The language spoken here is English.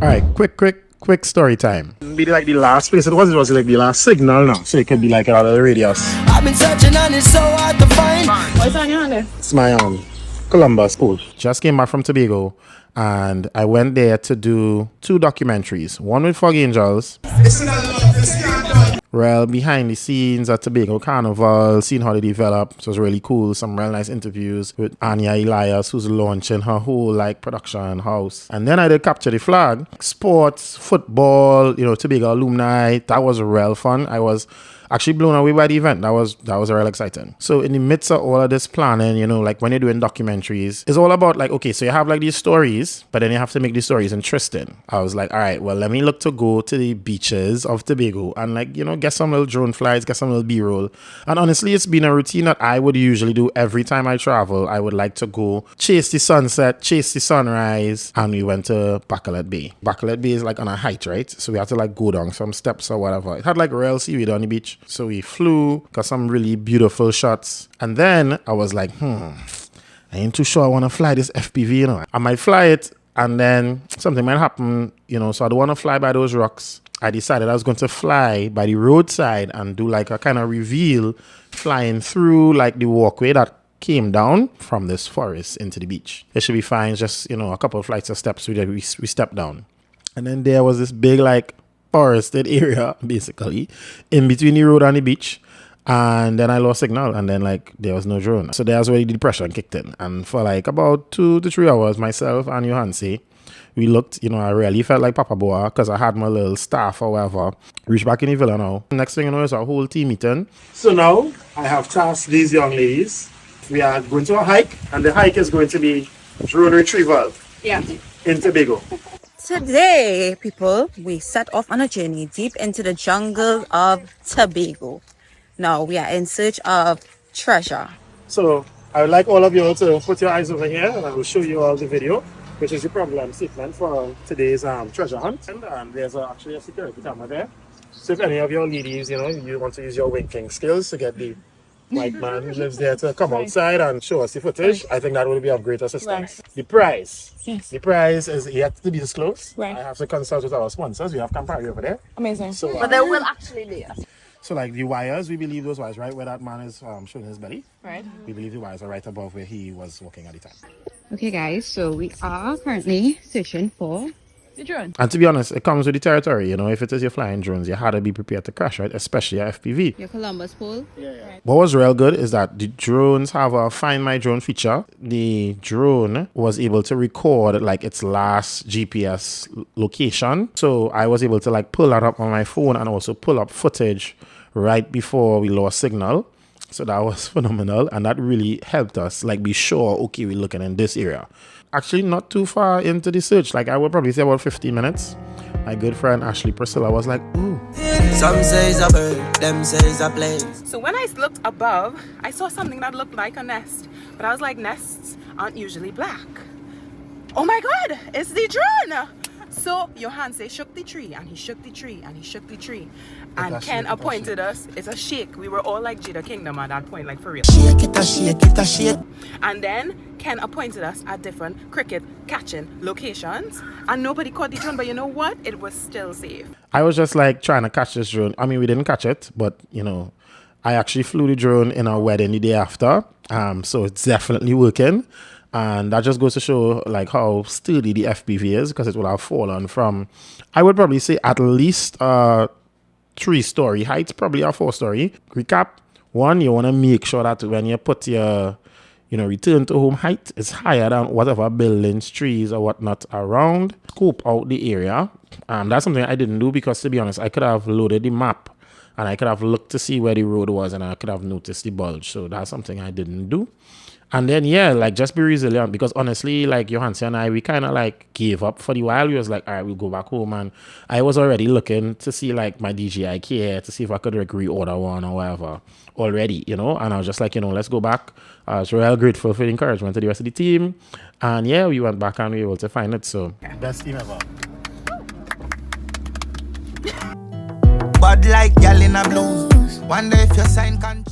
All right, quick story time. Be like the last place it was like the last signal now, so it could be like out of the radius. I've been searching and it's so hard to find. What's on your hand there? It's my Columbus pool. Just came back from Tobago, and I went there to do 2 documentaries. One with Fog Angels. Well, behind the scenes at Tobago Carnival, seeing how they develop. So it was really cool. Some real nice interviews with Anya Elias, who's launching her whole like production house. And then I did Capture the Flag. Sports, football, Tobago alumni. That was real fun. I was actually blown away by the event. That was real exciting. So in the midst of all of this planning, like when you're doing documentaries, it's all about like, okay, so you have like these stories, but then you have to make these stories interesting. I was like, all right, well, let me look to go to the beaches of Tobago and like, get some little drone flights, get some little B-roll. And honestly, it's been a routine that I would usually do every time I travel. I would like to go chase the sunset, chase the sunrise. And we went to Bacolet Bay. Bacolet Bay is like on a height, right? So we had to like go down some steps or whatever. It had like real seaweed on the beach. So we flew, got some really beautiful shots. And then I was like, I ain't too sure I want to fly this FPV, I might fly it and then something might happen, so I don't want to fly by those rocks. I decided I was going to fly by the roadside and do like a kind of reveal flying through like the walkway that came down from this forest into the beach. It should be fine. Just, a couple of flights of steps we stepped down. And then there was this big like forested area basically in between the road and the beach, and then I lost signal, and then like there was no drone. So there's where the depression kicked in, and for like about 2 to 3 hours, myself and Johanse, we looked, I really felt like Papa Boa because I had my little staff or whatever. Reached back in the villa now. Next thing you know is our whole team meeting. So now I have tasked these young ladies. We are going to a hike, and the hike is going to be drone retrieval in Tobago. Today, people, we set off on a journey deep into the jungle of Tobago. Now, we are in search of treasure. So, I would like all of you to put your eyes over here, and I will show you all the video, which is the problem statement for today's treasure hunt. And there's actually a security camera there. So if any of your ladies, you want to use your winking skills to get the white man who lives there to come outside and show us the footage, I think that will be of great assistance. The prize. Yes. The prize is yet to be disclosed. Right. I have to consult with our sponsors. We have Campari over there. Amazing. So, but they will actually lead us. So like the wires, we believe those wires, right where that man is showing his belly. Right. We believe the wires are right above where he was walking at the time. Okay guys, so we are currently searching for the drone. And to be honest, it comes with the territory. If it is your flying drones, you had to be prepared to crash, right? Especially your FPV. Your Columbus pole. Yeah. Right. What was real good is that the drones have a Find My Drone feature. The drone was able to record like its last GPS location. So I was able to like pull that up on my phone and also pull up footage right before we lost signal. So that was phenomenal, and that really helped us like be sure, okay, we're looking in this area. Actually not too far into the search, like I would probably say about 15 minutes. My good friend Ashley Priscilla was like, ooh. Some say it's a bird, them say it's a plane. So when I looked above, I saw something that looked like a nest, but I was like, nests aren't usually black. Oh my God, it's the drone. So Johanse shook the tree, and he shook the tree, and he shook the tree. And Ken appointed us. It's a shake. We were all like Jada Kingdom at that point, like for real. Shake it, shake it, shake. And then Ken appointed us at different cricket catching locations. And nobody caught the drone, but you know what? It was still safe. I was just like trying to catch this drone. I mean, we didn't catch it, but I actually flew the drone in our wedding the day after. So it's definitely working. And that just goes to show like how sturdy the FPV is, because it will have fallen from, I would probably say at least 3-story height, probably a 4-story. Recap: 1, you want to make sure that when you put your, return to home height, it's higher than whatever buildings, trees or whatnot around. Scope out the area. That's something I didn't do because, to be honest, I could have loaded the map and I could have looked to see where the road was and I could have noticed the bulge. So that's something I didn't do. And then, like, just be resilient, because honestly, like, Johanse and I, we kind of, like, gave up for the while. We was like, all right, we'll go back home. And I was already looking to see, like, my DJI Care to see if I could, like, reorder one or whatever already, And I was just like, let's go back. I was real grateful for the encouragement to the rest of the team. And, we went back and we were able to find it. So, best team ever. Bad like gal in a blues. Wonder if your sign can